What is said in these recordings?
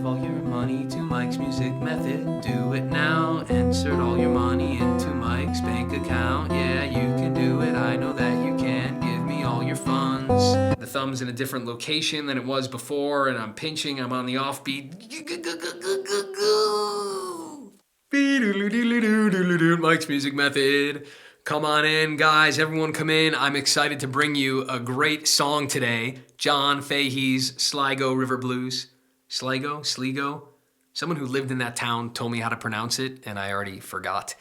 all your money to Mike's music method. Do it now. Insert all your money into Mike's bank account. Yeah, you can do it. I know that you can. Give me all your funds. The thumb's in a different location than it was before, and I'm pinching. I'm on the offbeat. Mike's music method. Come on in, guys. Everyone come in. I'm excited to bring you a great song today. John Fahey's Sligo River Blues. Sligo? Someone who lived in that town told me how to pronounce it, and I already forgot.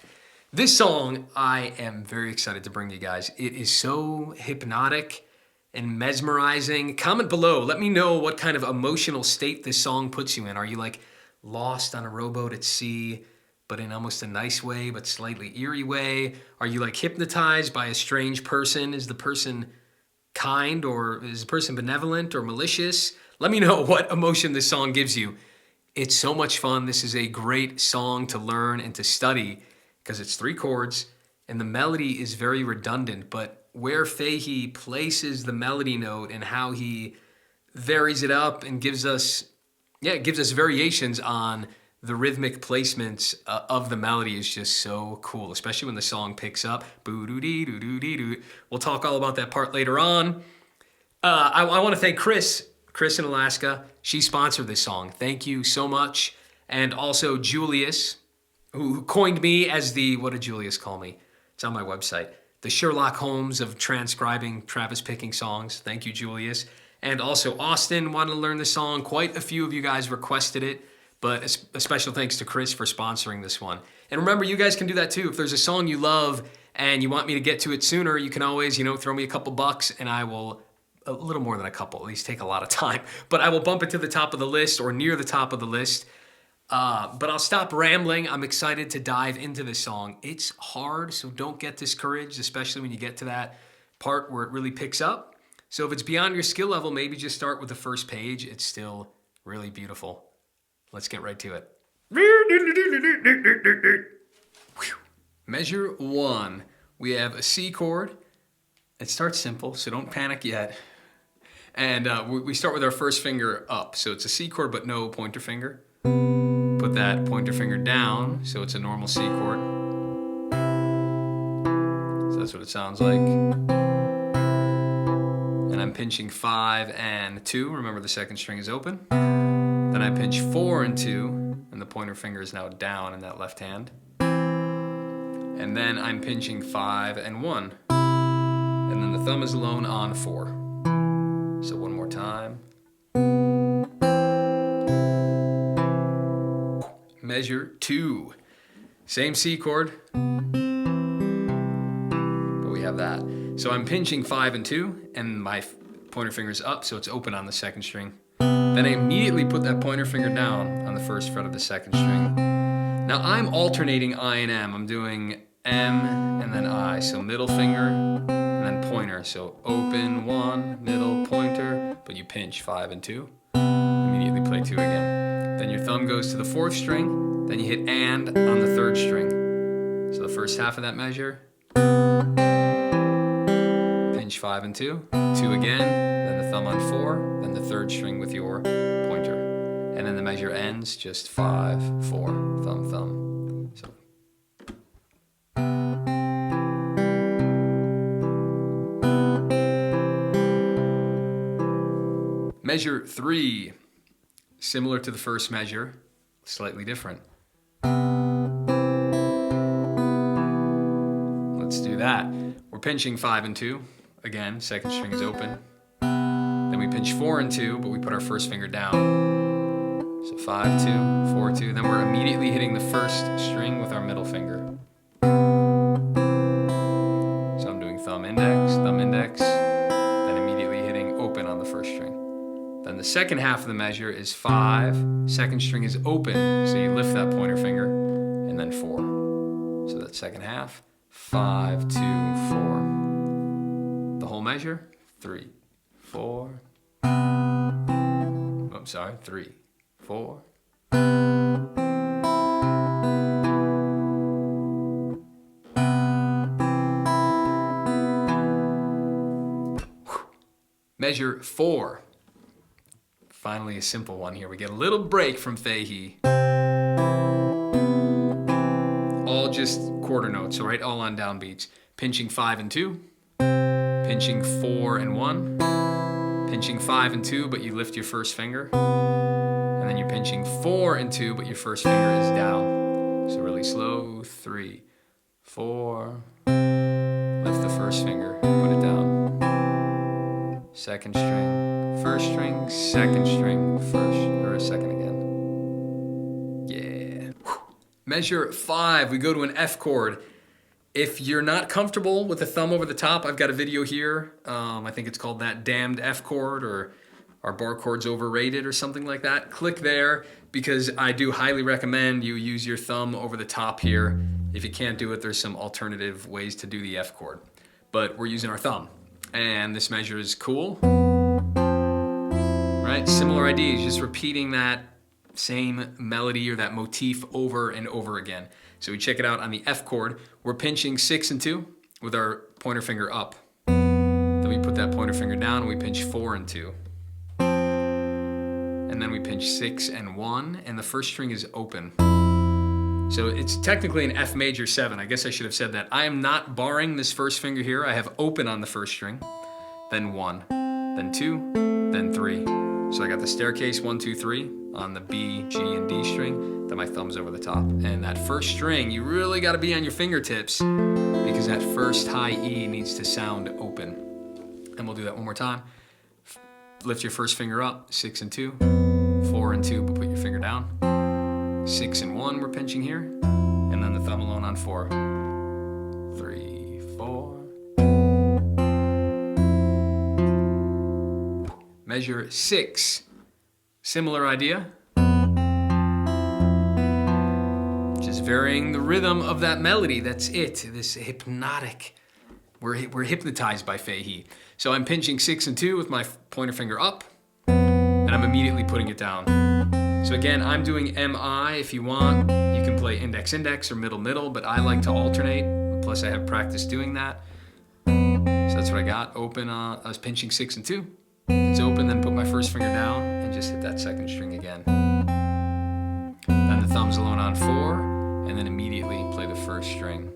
This song, I am very excited to bring you guys. It is so hypnotic and mesmerizing. Comment below. Let me know what kind of emotional state this song puts you in. Are you like lost on a rowboat at sea, but in almost a nice way, but slightly eerie way? Are you like hypnotized by a strange person? Is the person kind, or is the person benevolent or malicious? Let me know what emotion this song gives you. It's so much fun. This is a great song to learn and to study because it's 3 chords and the melody is very redundant, but where Fahey places the melody note and how he varies it up and gives us variations on the rhythmic placements of the melody is just so cool, especially when the song picks up. Boo-doo-dee-doo-doo-dee-doo. We'll talk all about that part later on. I want to thank Chris in Alaska. She sponsored this song. Thank you so much. And also Julius, who coined me as what did Julius call me? It's on my website. The Sherlock Holmes of transcribing Travis picking songs. Thank you, Julius. And also Austin wanted to learn the song. Quite a few of you guys requested it. But a special thanks to Chris for sponsoring this one. And remember, you guys can do that too. If there's a song you love and you want me to get to it sooner, you can always, throw me a couple bucks and I will, a little more than a couple, at least take a lot of time. But I will bump it to the top of the list or near the top of the list. But I'll stop rambling. I'm excited to dive into this song. It's hard, so don't get discouraged, especially when you get to that part where it really picks up. So if it's beyond your skill level, maybe just start with the first page. It's still really beautiful. Let's get right to it. Measure 1. We have a C chord. It starts simple, so don't panic yet. And we start with our first finger up. So it's a C chord, but no pointer finger. Put that pointer finger down, so it's a normal C chord. So that's what it sounds like. And I'm pinching 5 and 2. Remember, the second string is open. Then I pinch 4 and 2, and the pointer finger is now down in that left hand. And then I'm pinching 5 and 1. And then the thumb is alone on 4. So one more time. Measure 2. Same C chord, but we have that. So I'm pinching 5 and 2, and my pointer finger is up, so it's open on the second string. Then I immediately put that pointer finger down on the first fret of the second string. Now I'm alternating I and M. I'm doing M and then I. So middle finger and then pointer. So open 1, middle, pointer, but you pinch 5 and 2. Immediately play 2 again. Then your thumb goes to the 4th string. Then you hit and on the 3rd string. So the first half of that measure. Pinch 5 and 2. 2 again. Then the thumb on 4. Then the 3rd string with your pointer. And then the measure ends just 5, 4, thumb, thumb. So. Measure 3. Similar to the first measure, slightly different. Let's do that. We're pinching 5 and 2. Again, second string is open. Then we pinch 4 and 2, but we put our first finger down. So 5, 2, 4, 2. Then we're immediately hitting the first string with our middle finger. So I'm doing thumb index, then immediately hitting open on the first string. Then the second half of the measure is 5, second string is open, so you lift that pointer finger, and then 4. So that second half, 5, 2, 4. The whole measure, 3, 4. I'm sorry, 3, 4. Measure 4. finally a simple one here. We get a little break from Fahey. All just quarter notes, all right? All on downbeats. Pinching 5 and 2. Pinching 4 and 1. Pinching 5 and 2, but you lift your first finger. And then you're pinching 4 and 2, but your first finger is down. So really slow. 3, 4. Lift the first finger, put it down. Second string, first string, second string, first, or second again. Yeah. Measure 5, we go to an F chord. If you're not comfortable with the thumb over the top, I've got a video here. I think it's called That Damned F Chord, or Our Bar Chord's Overrated or something like that. Click there, because I do highly recommend you use your thumb over the top here. If you can't do it, there's some alternative ways to do the F chord. But we're using our thumb. And this measure is cool. Right? Similar ideas, just repeating that same melody or that motif over and over again. So we check it out on the F chord. We're pinching 6 and 2 with our pointer finger up. Then we put that pointer finger down and we pinch 4 and 2. And then we pinch 6 and 1, and the first string is open. So it's technically an F major 7. I guess I should have said that. I am not barring this first finger here. I have open on the first string, then 1, then 2, then 3. So I got the staircase 1, 2, 3 on the B, G, and D string, then my thumb's over the top. And that first string, you really gotta be on your fingertips, because that first high E needs to sound open. And we'll do that one more time. Lift your first finger up, 6 and 2, 4 and 2, but put your finger down. 6 and 1 we're pinching here, and then the thumb alone on 4. 3, 4. Measure 6. Similar idea. Just varying the rhythm of that melody. That's it. This hypnotic. We're hypnotized by Fahey. So I'm pinching 6 and 2 with my pointer finger up, and I'm immediately putting it down. So again, I'm doing MI. If you want, you can play index, index, or middle, middle, but I like to alternate. Plus I have practice doing that. So that's what I got. Open, I was pinching 6 and 2. It's open, then put my first finger down and just hit that second string again. Then the thumb's alone on 4, and then immediately play the first string.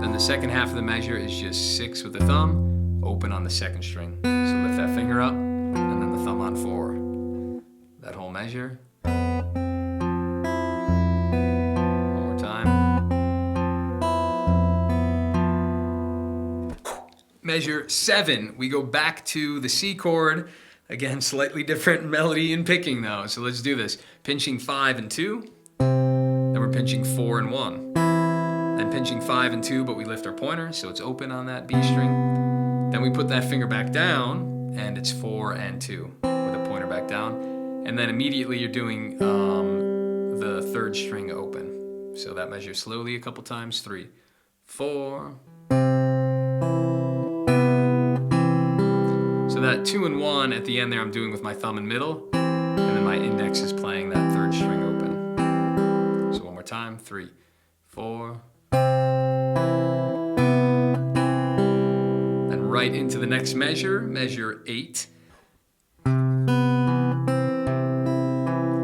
Then the second half of the measure is just 6 with the thumb, open on the second string. So lift that finger up, and then the thumb on 4. That whole measure. One more time. Measure 7. We go back to the C chord. Again, slightly different melody and picking though. So let's do this. Pinching 5 and 2. Then we're pinching 4 and 1. Then pinching 5 and 2, but we lift our pointer, so it's open on that B string. Then we put that finger back down, and it's 4 and 2 with a pointer back down. And then immediately you're doing the third string open. So that measure slowly a couple times. 3, 4. So that 2 and 1 at the end there I'm doing with my thumb and middle, and then my index is playing that third string open. So one more time. 3, 4. Then right into the next measure, measure 8.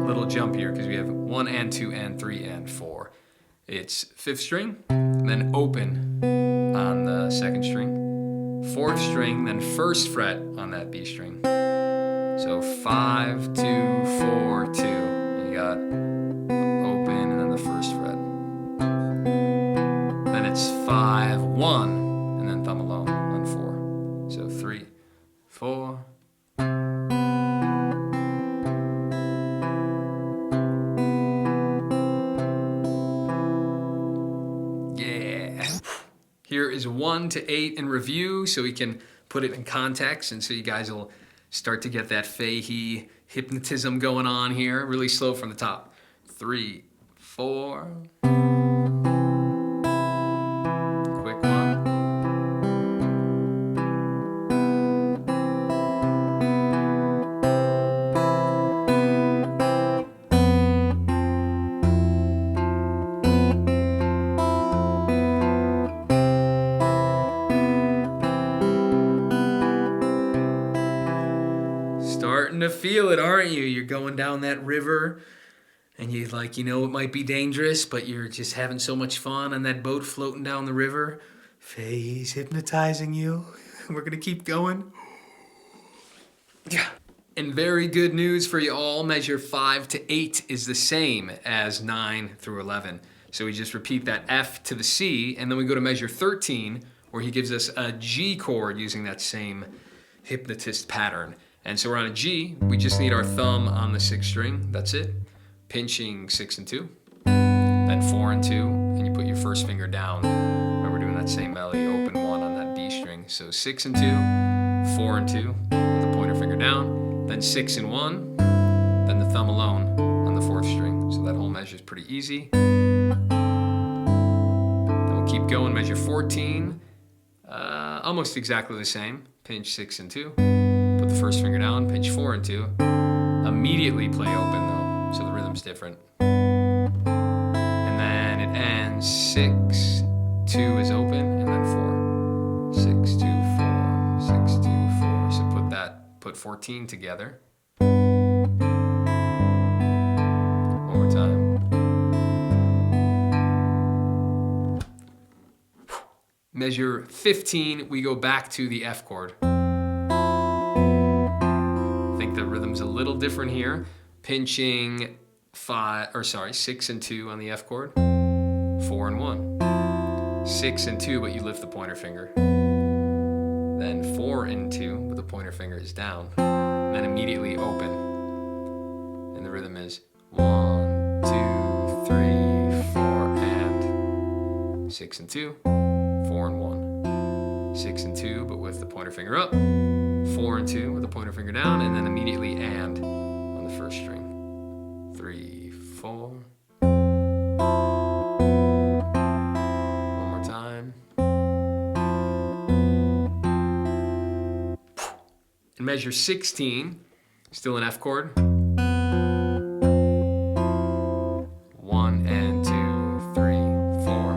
Little jump here because we have 1 and 2 and 3 and 4. It's 5th string, then open on the 2nd string, 4th string, then 1st fret on that B string. So 5, 2, 4, 2. And you got open and then the 1st fret. Then it's 5, 1, and then thumb alone on 4. So 3, 4. Here is 1 to 8 in review, so we can put it in context, and so you guys will start to get that Fahey hypnotism going on here. Really slow from the top. 3, 4. Quick one. Starting to feel it, aren't you? You're going down that river and you it might be dangerous, but you're just having so much fun on that boat floating down the river. Fahey's hypnotizing you. We're going to keep going. Yeah. And very good news for you all, measure 5 to 8 is the same as 9 through 11. So we just repeat that F to the C, and then we go to measure 13, where he gives us a G chord using that same hypnotist pattern. And so we're on a G, we just need our thumb on the 6th string, that's it. Pinching 6 and 2, then 4 and 2, and you put your first finger down. And we're doing that same melody, open 1 on that B string. So 6 and 2, 4 and 2, with the pointer finger down, then 6 and 1, then the thumb alone on the 4th string. So that whole measure is pretty easy. Then we'll keep going, measure 14, almost exactly the same. Pinch 6 and 2, put the first finger down, pinch 4 and 2, immediately play open though. So the rhythm's different. And then it ends 6, 2 is open, and then 4. 6, 2, 4, 6, 2, 4. So put 14 together. One more time. Measure 15, we go back to the F chord. I think the rhythm's a little different here. Pinching 6 and 2 on the F chord, 4 and 1, 6 and 2, but you lift the pointer finger, then 4 and 2, but the pointer finger is down, and then immediately open, and the rhythm is 1, 2, 3, 4, and 6 and 2, 4 and 1, 6 and 2, but with the pointer finger up, 4 and 2 with the pointer finger down, and then immediately and on the 1st string. 3, 4. One more time. And measure 16, still an F chord. 1 and 2, 3, 4.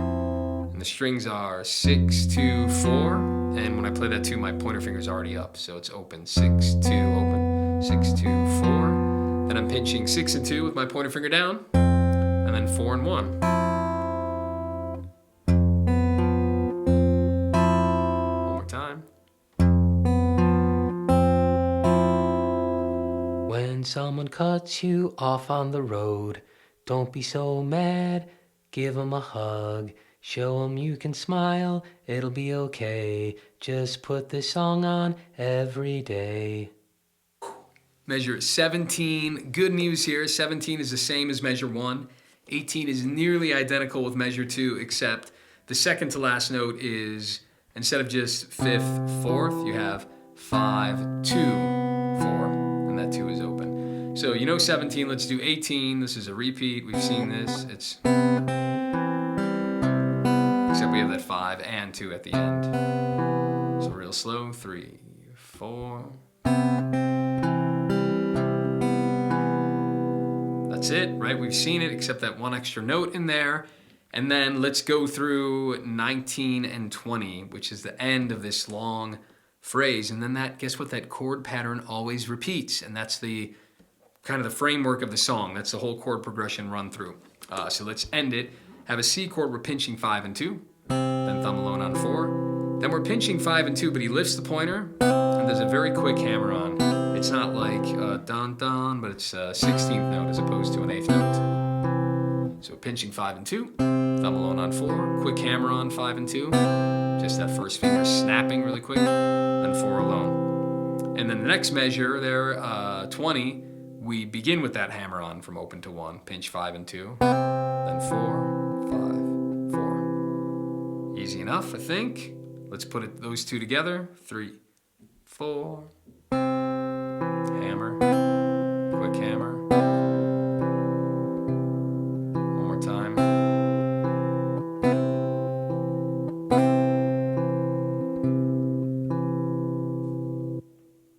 And the strings are 6, 2, 4. And when I play that 2, my pointer finger's already up, so it's open. 6, 2, open. 6, 2, 4. Then I'm pinching 6 and 2 with my pointer finger down, and then 4 and 1. One more time. When someone cuts you off on the road, don't be so mad, give them a hug. Show them you can smile, it'll be okay. Just put this song on every day. Measure 17, good news here, 17 is the same as measure 1. 18 is nearly identical with measure 2, except the second to last note is, instead of just 5th, 4th, you have 5, 2, 4, and that 2 is open. So you know 17, let's do 18. This is a repeat, we've seen this. Except we have that 5 and 2 at the end. So real slow, 3, 4. That's it, right? We've seen it, except that one extra note in there. And then let's go through 19 and 20, which is the end of this long phrase. And then guess what? That chord pattern always repeats. And that's the kind of the framework of the song. That's the whole chord progression run through. So let's end it. Have a C chord, we're pinching 5 and 2. Then thumb alone on 4. Then we're pinching 5 and 2, but he lifts the pointer. And there's a very quick hammer on. It's not like dun dun, but it's a 16th note as opposed to an 8th note. So pinching 5 and 2, thumb alone on 4, quick hammer on 5 and 2, just that first finger snapping really quick, then 4 alone. And then the next measure there, 20, we begin with that hammer on from open to 1, pinch 5 and 2, then 4, 5, 4. Easy enough, I think. Let's put those two together. 3, 4. Hammer, quick hammer. One more time.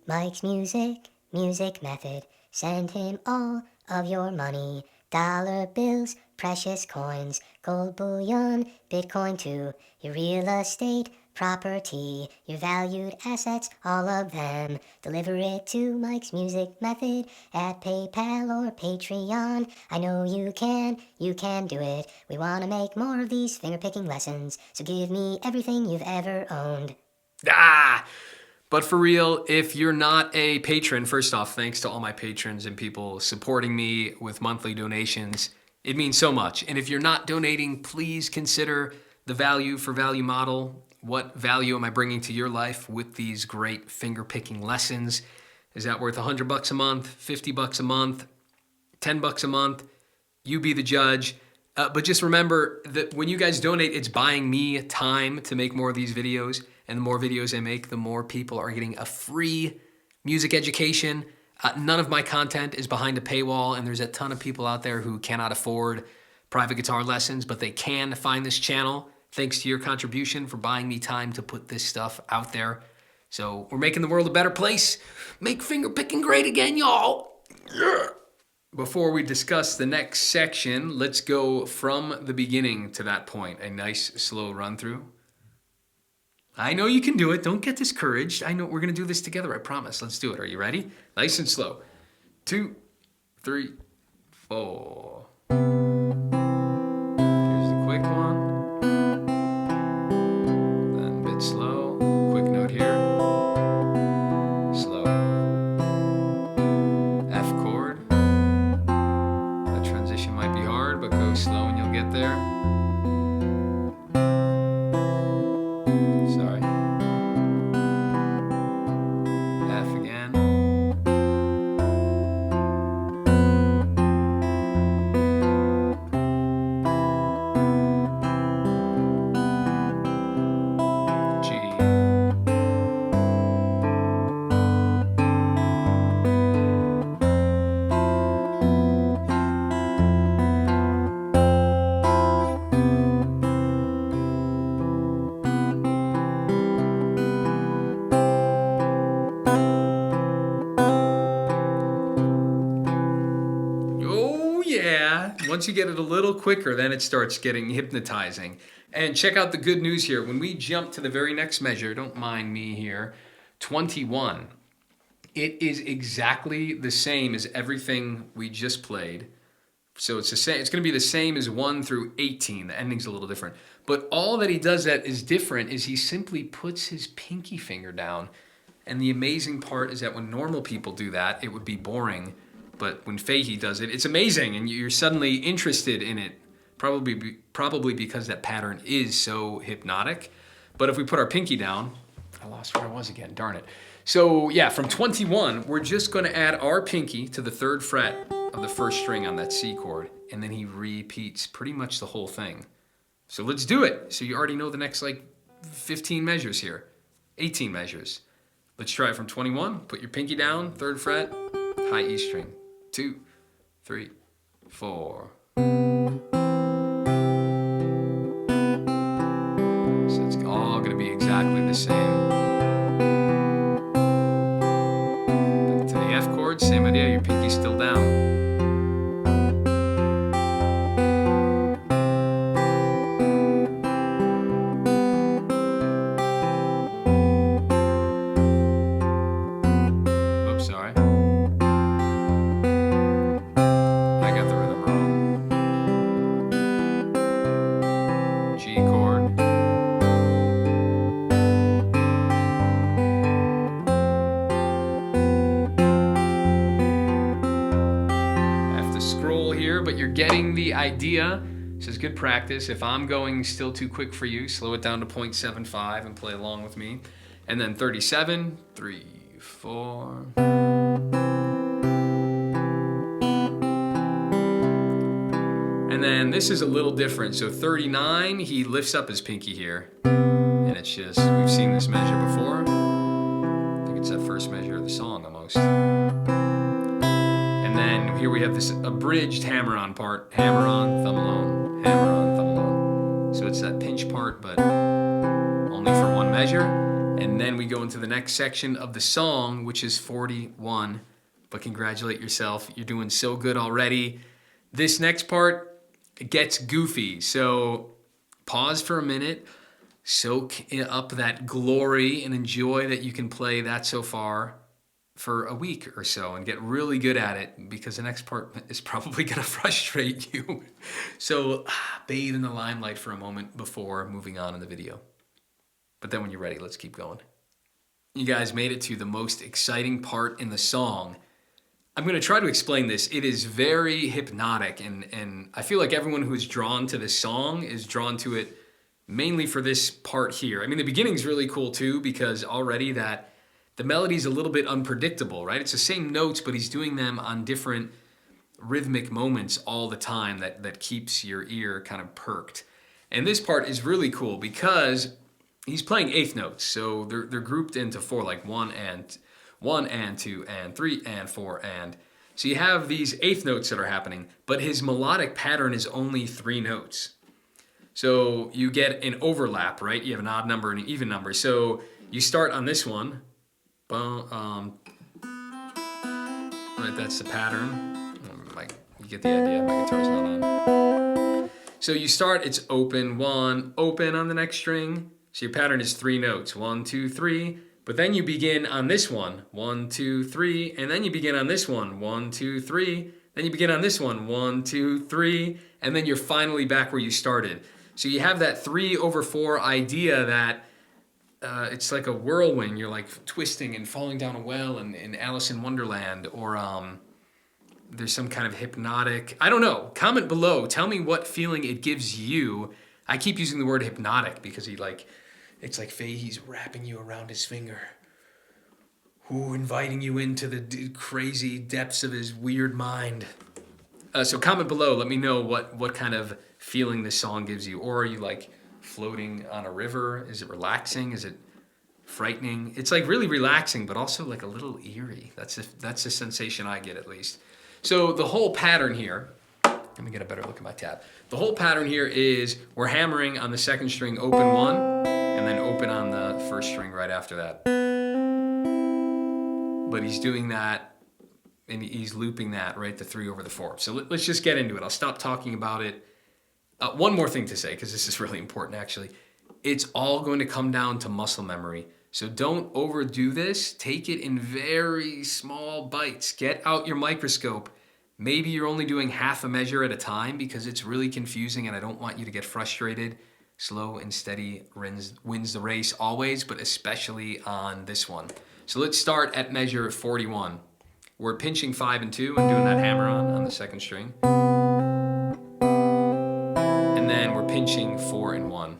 Mike's music method. Send him all of your money. Dollar bills, precious coins, gold bullion, Bitcoin too. Your real estate, property, your valued assets, all of them. Deliver it to Mike's Music Method at PayPal or Patreon. I know you can do it. We want to make more of these finger-picking lessons, so give me everything you've ever owned. But for real, if you're not a patron, first off, thanks to all my patrons and people supporting me with monthly donations. It means so much. And if you're not donating, please consider the value for value model. What value am I bringing to your life with these great finger-picking lessons? Is that worth $100 a month, $50 a month, $10 a month? You be the judge. But just remember that when you guys donate, it's buying me time to make more of these videos. And the more videos I make, the more people are getting a free music education. None of my content is behind a paywall, and there's a ton of people out there who cannot afford private guitar lessons, but they can find this channel thanks to your contribution for buying me time to put this stuff out there. So we're making the world a better place. Make finger picking great again, y'all. Yeah. Before we discuss the next section, let's go from the beginning to that point. A nice slow run through. I know you can do it. Don't get discouraged. I know we're going to do this together. I promise. Let's do it. Are you ready? Nice and slow. 2, 3, 4. Here's the quick one. Then a bit slow. Quick note here. Slow. F chord. That transition might be hard, but go slow and you'll get there. Once you get it a little quicker, then it starts getting hypnotizing. And check out the good news here. When we jump to the very next measure, don't mind me here, 21, it is exactly the same as everything we just played. So it's the same. It's going to be the same as 1 through 18. The ending's a little different. But all that he does that is different is he simply puts his pinky finger down. And the amazing part is that when normal people do that, it would be boring. But when Fahey does it, it's amazing, and you're suddenly interested in it, probably because that pattern is so hypnotic. But if we put our pinky down, I lost where I was again, darn it. So yeah, from 21, we're just going to add our pinky to the 3rd fret of the 1st string on that C chord, and then he repeats pretty much the whole thing. So let's do it. So you already know the next 15 measures here, 18 measures. Let's try it from 21. Put your pinky down, 3rd fret, high E string. 2, 3, 4. So it's all going to be exactly the same. Then to the F chord, same idea. Your pinky's still down. But you're getting the idea. This is good practice. If I'm going still too quick for you, slow it down to 0.75 and play along with me. And then 37, 3, 4. And then this is a little different. So 39, he lifts up his pinky here. And it's just, we've seen this measure before. I think it's that first measure of the song almost. And then here we have this abridged hammer-on part. Hammer on, thumb alone, hammer on, thumb alone. So it's that pinch part, but only for one measure. And then we go into the next section of the song, which is 41. But congratulate yourself. You're doing so good already. This next part gets goofy. So pause for a minute. up that glory and enjoy that you can play that so far for a week or so and get really good at it, because the next part is probably going to frustrate you. So bathe in the limelight for a moment before moving on in the video. But then when you're ready, let's keep going. You guys made it to the most exciting part in the song. I'm going to try to explain this. It is very hypnotic, and I feel like everyone who is drawn to this song is drawn to it mainly for this part here. I mean, the beginning's really cool too, because already that the melody's a little bit unpredictable, right? It's the same notes, but he's doing them on different rhythmic moments all the time that keeps your ear kind of perked. And this part is really cool because he's playing eighth notes, so they're grouped into four, like one and 2 and 3 and 4 and. So you have these eighth notes that are happening, but his melodic pattern is only 3 notes. So you get an overlap, right? You have an odd number and an even number. So you start on this one. Right, that's the pattern. You get the idea. My guitar's not on. So you start, it's open, 1, open on the next string. So your pattern is 3 notes, 1, 2, 3. But then you begin on this one, 1, 2, 3, and then you begin on this one, 1, 2, 3. Then you begin on this one, 1, 2, 3, and then you're finally back where you started. So you have that 3/4 idea that it's like a whirlwind. You're like twisting and falling down a well in Alice in Wonderland, or there's some kind of hypnotic, I don't know. Comment below. Tell me what feeling it gives you. I keep using the word hypnotic because it's like Fahey's wrapping you around his finger. Inviting you into the crazy depths of his weird mind. So comment below. Let me know what kind of feeling this song gives you. Or are you like floating on a river? Is it relaxing? Is it frightening? It's like really relaxing, but also like a little eerie. That's the sensation I get, at least. So the whole pattern here, let me get a better look at my tab. The whole pattern here is we're hammering on the second string, open 1, and then open on the first string right after that. But he's doing that, and he's looping that, right, the 3/4. So let's just get into it. I'll stop talking about it. One more thing to say, because this is really important, actually. It's all going to come down to muscle memory. So don't overdo this. Take it in very small bites. Get out your microscope. Maybe you're only doing half a measure at a time because it's really confusing and I don't want you to get frustrated. Slow and steady wins the race always, but especially on this one. So let's start at measure 41. We're pinching 5 and 2 and doing that hammer on the second string. And then we're pinching 4 and 1.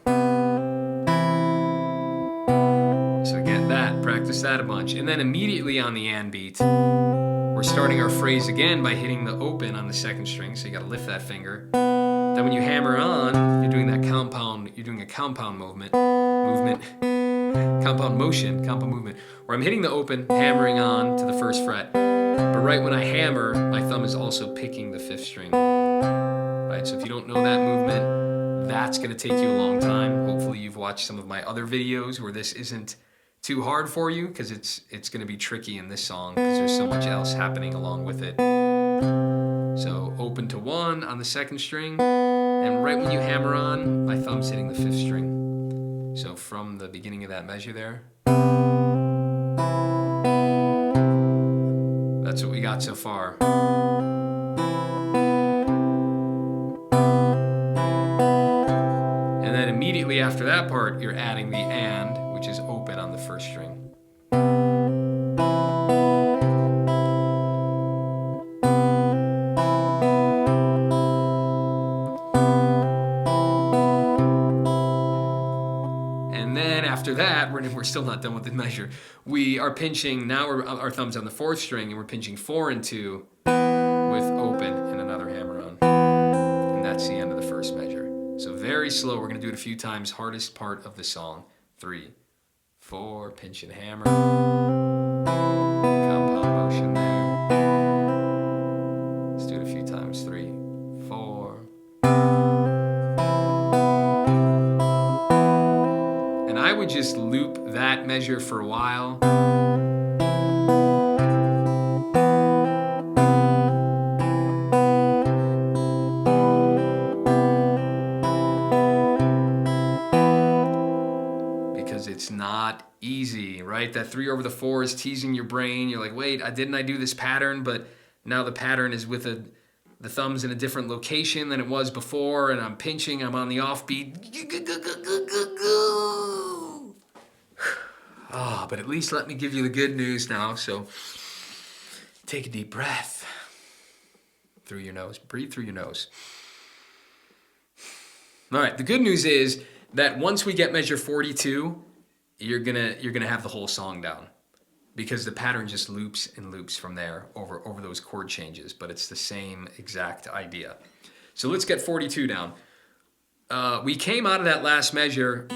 So get that, practice that a bunch. And then immediately on the and beat, we're starting our phrase again by hitting the open on the second string, so you gotta lift that finger. Then when you hammer on, you're doing a compound movement, where I'm hitting the open, hammering on to the first fret. But right when I hammer, my thumb is also picking the 5th string. Right, so if you don't know that movement, that's gonna take you a long time. Hopefully you've watched some of my other videos where this isn't too hard for you, because it's going to be tricky in this song because there's so much else happening along with it. So open to 1 on the second string, and right when you hammer on, my thumb's hitting the 5th string. So from the beginning of that measure there, that's what we got so far. And then immediately after that part, you're adding the and, which is open on the first string. And then after that, we're still not done with the measure. We are pinching, now our thumb's on the 4th string, and we're pinching 4 and 2 with open and another hammer on. And that's the end of the first measure. So very slow, we're gonna do it a few times, hardest part of the song. 3, 4, pinch and hammer, compound motion there. Let's do it a few times, 3, 4. And I would just loop that measure for a while. right? That 3 over the 4 is teasing your brain. You're like, wait, didn't I do this pattern? But now the pattern is with the thumb's in a different location than it was before, and I'm pinching, I'm on the offbeat. Ah, but at least let me give you the good news now. So take a deep breath through your nose. Breathe through your nose. All right, the good news is that once we get measure 42, you're gonna have the whole song down, because the pattern just loops and loops from there over those chord changes, but it's the same exact idea. So let's get 42 down. We came out of that last measure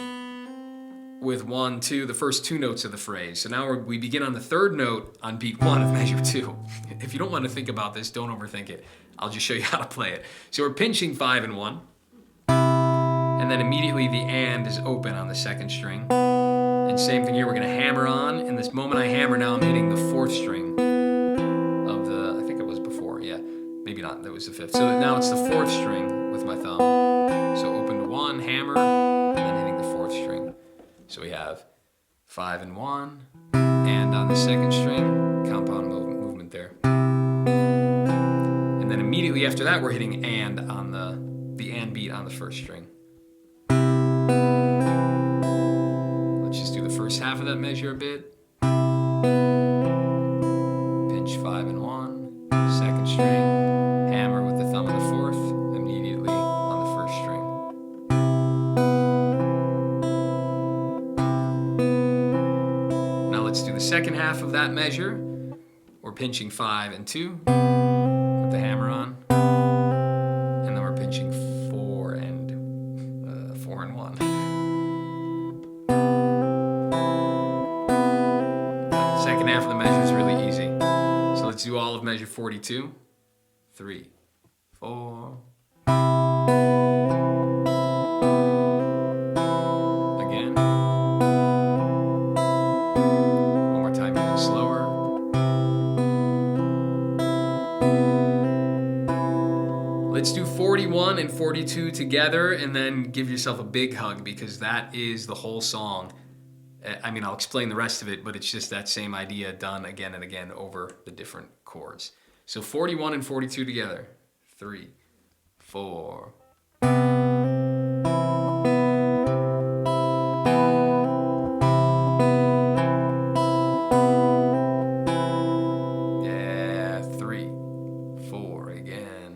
with 1, 2, the first 2 notes of the phrase. So now we begin on the 3rd note on beat 1 of measure 2. If you don't want to think about this, don't overthink it. I'll just show you how to play it. So we're pinching 5 and 1, and then immediately the and is open on the 2nd string. And same thing here, we're gonna hammer on, and this moment I hammer, now I'm hitting the 4th string of the, I think it was before, yeah, maybe not, that was the 5th. So now it's the 4th string with my thumb. So open to 1, hammer, and then hitting the 4th string. So we have 5 and 1, and on the 2nd string, compound movement there. And then immediately after that, we're hitting and on the and beat on the 1st string. Let's just do the first half of that measure a bit. Pinch 5 and 1, 2nd string, hammer with the thumb on the 4th, immediately on the 1st string. Now let's do the second half of that measure. We're pinching 5 and 2 with the hammer on, and then we're pinching 4 and 1. Second half of the measure is really easy. So let's do all of measure 42. 3, 4. Again. One more time, even slower. Let's do 41 and 42 together, and then give yourself a big hug, because that is the whole song. I mean, I'll explain the rest of it, but it's just that same idea done again and again over the different chords. So 41 and 42 together. 3, 4. Yeah, 3, 4 again.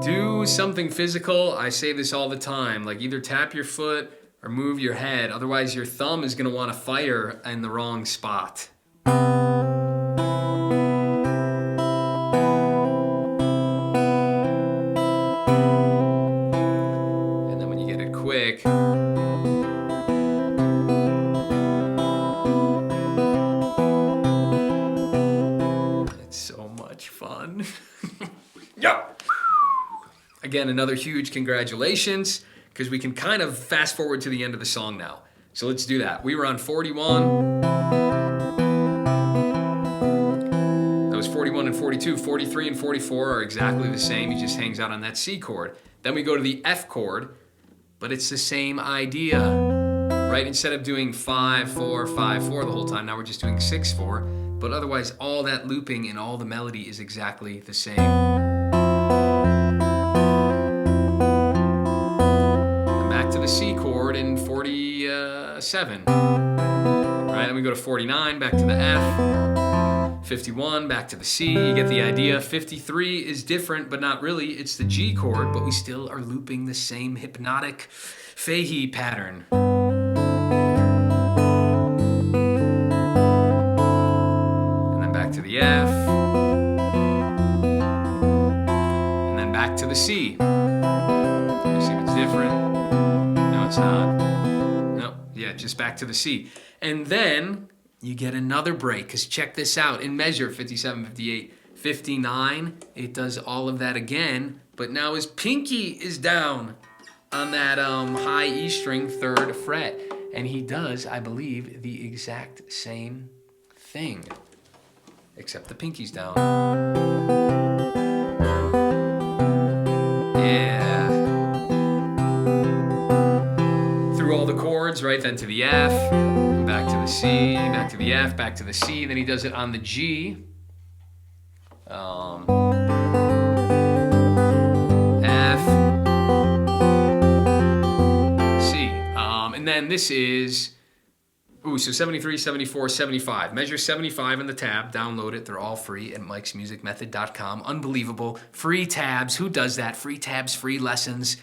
Do something physical. I say this all the time, like either tap your foot or move your head, otherwise your thumb is going to want to fire in the wrong spot. And then when you get it quick, it's so much fun. Yep. Again, another huge congratulations, because we can kind of fast forward to the end of the song now. So let's do that. We were on 41. That was 41 and 42. 43 and 44 are exactly the same. He just hangs out on that C chord. Then we go to the F chord, but it's the same idea, right? Instead of doing 5, 4, 5, 4 the whole time, now we're just doing 6, 4. But otherwise, all that looping and all the melody is exactly the same. To the C chord in 47. Right, then we go to 49, back to the F. 51, back to the C. You get the idea. 53 is different, but not really. It's the G chord, but we still are looping the same hypnotic Fahey pattern. And then back to the F. And then back to the C. You see what's different? It's not. No, yeah, just back to the C. And then you get another break, because check this out. In measure 57, 58, 59, it does all of that again, but now his pinky is down on that high E string 3rd fret. And he does, I believe, the exact same thing, except the pinky's down. all the chords, right? Then to the F, back to the C, back to the F, back to the C. Then he does it on the G. F, C. And then this is, so 73, 74, 75. Measure 75 in the tab. Download it. They're all free at mikesmusicmethod.com. Unbelievable. Free tabs. Who does that? Free tabs, free lessons.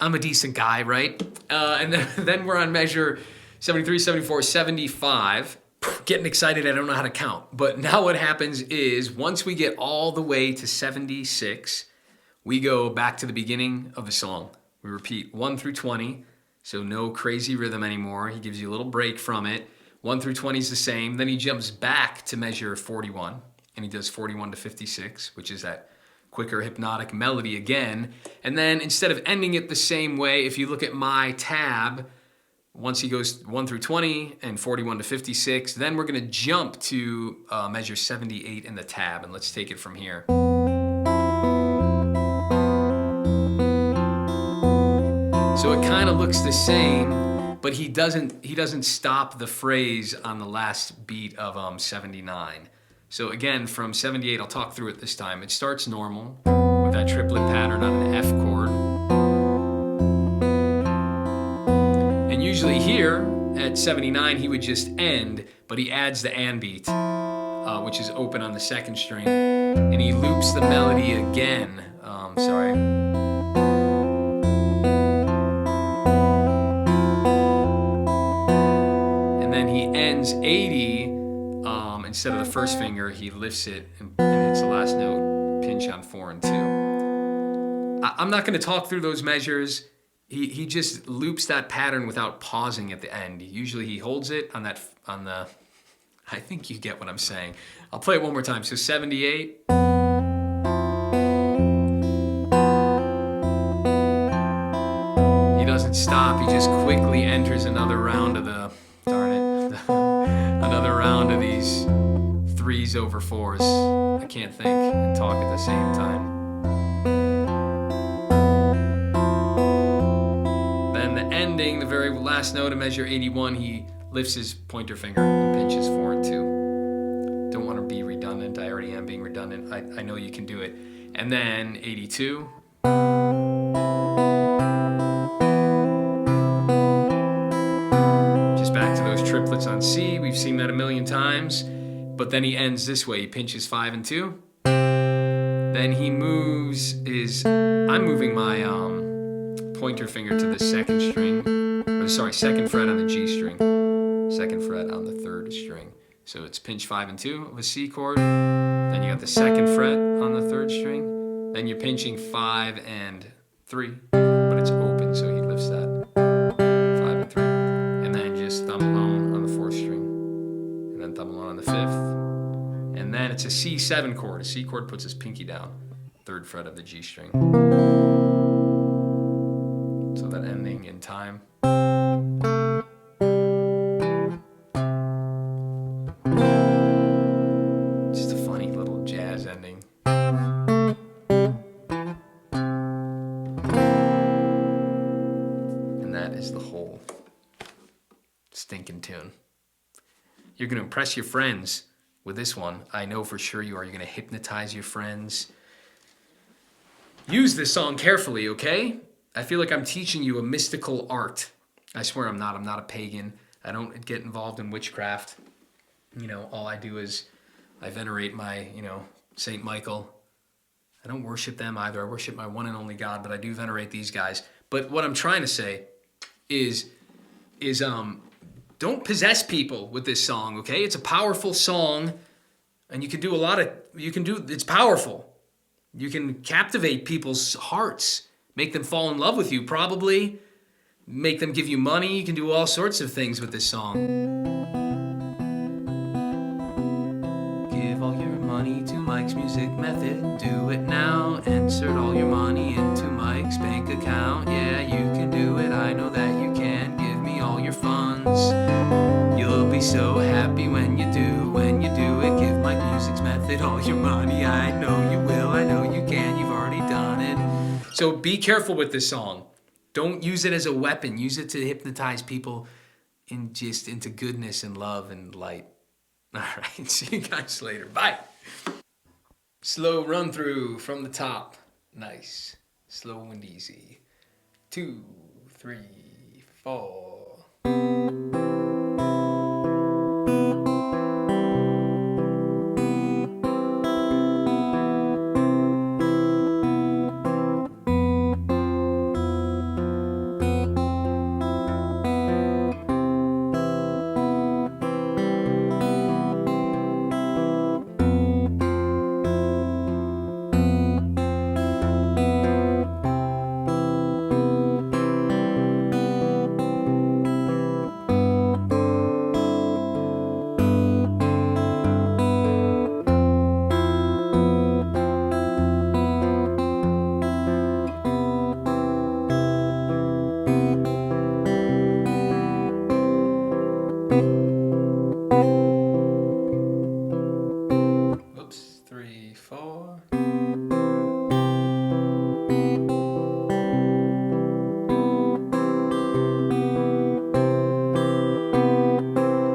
I'm a decent guy, right? And then we're on measure 73, 74, 75. Getting excited, I don't know how to count. But now what happens is once we get all the way to 76, we go back to the beginning of the song. We repeat 1 through 20, so no crazy rhythm anymore. He gives you a little break from it. 1 through 20 is the same. Then he jumps back to measure 41, and he does 41 to 56, which is that quicker hypnotic melody again. And then instead of ending it the same way, if you look at my tab, once he goes 1 through 20 and 41 to 56, then we're going to jump to measure 78 in the tab, and let's take it from here. So it kind of looks the same, but he doesn't stop the phrase on the last beat of 79. So again, from 78, I'll talk through it this time. It starts normal with that triplet pattern on an F chord. And usually here at 79, he would just end, but he adds the and beat, which is open on the second string, and he loops the melody again. And then he ends 80. Instead of the first finger, he lifts it and hits the last note, pinch on 4 and 2. I'm not going to talk through those measures. He just loops that pattern without pausing at the end. Usually he holds it on the, I think you get what I'm saying. I'll play it one more time. So 78. He doesn't stop. He just quickly enters another round of the, another round of these 3s over 4s. I can't think and talk at the same time. Then the ending, the very last note of measure 81, he lifts his pointer finger and pinches 4 and 2. Don't want to be redundant. I already am being redundant. I know you can do it. And then 82. Just back to those triplets on C. We've seen that a million times. But then he ends this way. He pinches 5 and 2. Then he moves I'm moving my pointer finger to the second fret on the G string. Second fret on the third string. So it's pinch 5 and 2 of a C chord. Then you got the second fret on the third string. Then you're pinching 5 and 3. But it's open, so he lifts that. 5 and 3. And then just thumb alone on the fourth string. And then thumb alone on the fifth. And then it's a C7 chord. A C chord puts his pinky down. Third fret of the G string. So that ending in time. Just a funny little jazz ending. And that is the whole stinking tune. You're going to impress your friends with this one. I know for sure you are. You're going to hypnotize your friends. Use this song carefully, okay? I feel like I'm teaching you a mystical art. I swear I'm not. I'm not a pagan. I don't get involved in witchcraft. You know, all I do is I venerate my, Saint Michael. I don't worship them either. I worship my one and only God, but I do venerate these guys. But what I'm trying to say is don't possess people with this song, okay? It's a powerful song, and you can do it's powerful. You can captivate people's hearts, make them fall in love with you, probably, make them give you money. You can do all sorts of things with this song. Give all your money to Mike's Music Method. Do it now. Insert all your money into Mike's bank account. Yeah, you can do it. I know that you can. Give me all your funds. You'll be so happy when you do. When you do it, give Mike Music's Method all your money. I know you will. I know you can. You've already done it. So be careful with this song. Don't use it as a weapon. Use it to hypnotize people into goodness and love and light. All right, see you guys later. Bye. Slow run through from the top. Nice. Slow and easy. 2, 3, 4. Whoops, 3, 4.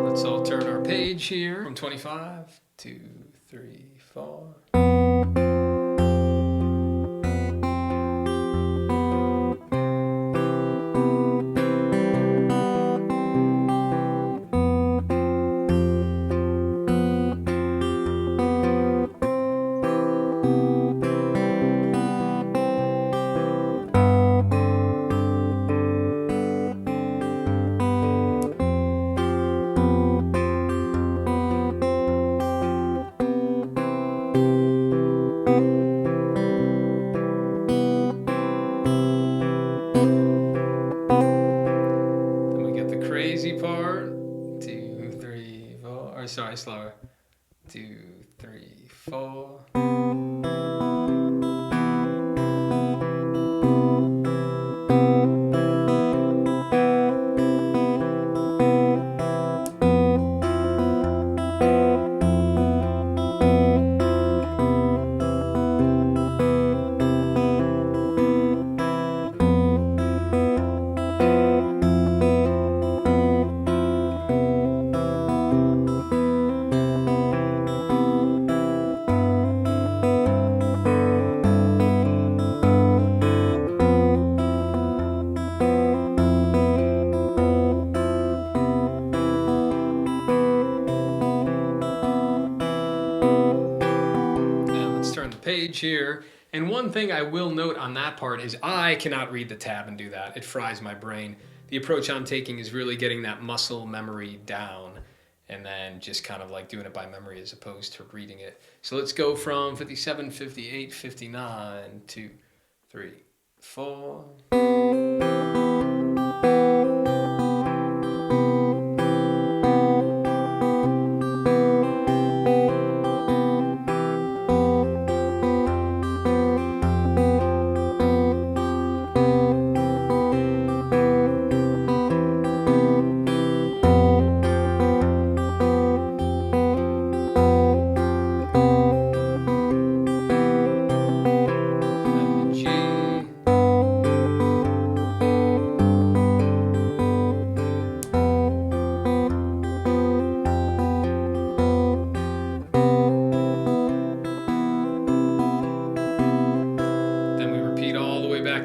Let's all turn our page here from 25, 2, 3, 4. Crazy part. 2, 3, 4. Or sorry, slower. 2, 3, 4. Page here. And one thing I will note on that part is I cannot read the tab and do that. It fries my brain. The approach I'm taking is really getting that muscle memory down and then just kind of like doing it by memory as opposed to reading it. So let's go from 57, 58, 59, 2, 3, 4.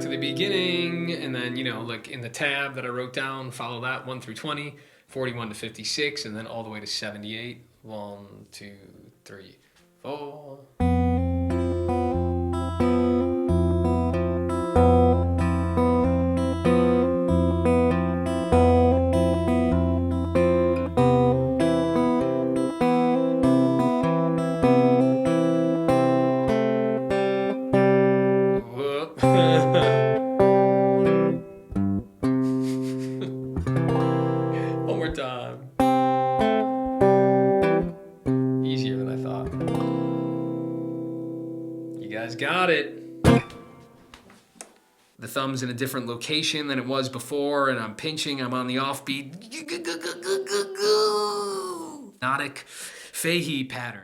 To the beginning, and then, you know, like in the tab that I wrote down, follow that 1 through 20, 41 to 56, and then all the way to 78. 1, 2, 3, 4. One more time. Easier than I thought. You guys got it. The thumb's in a different location than it was before, and I'm pinching, I'm on the offbeat. Hypnotic Fahey pattern.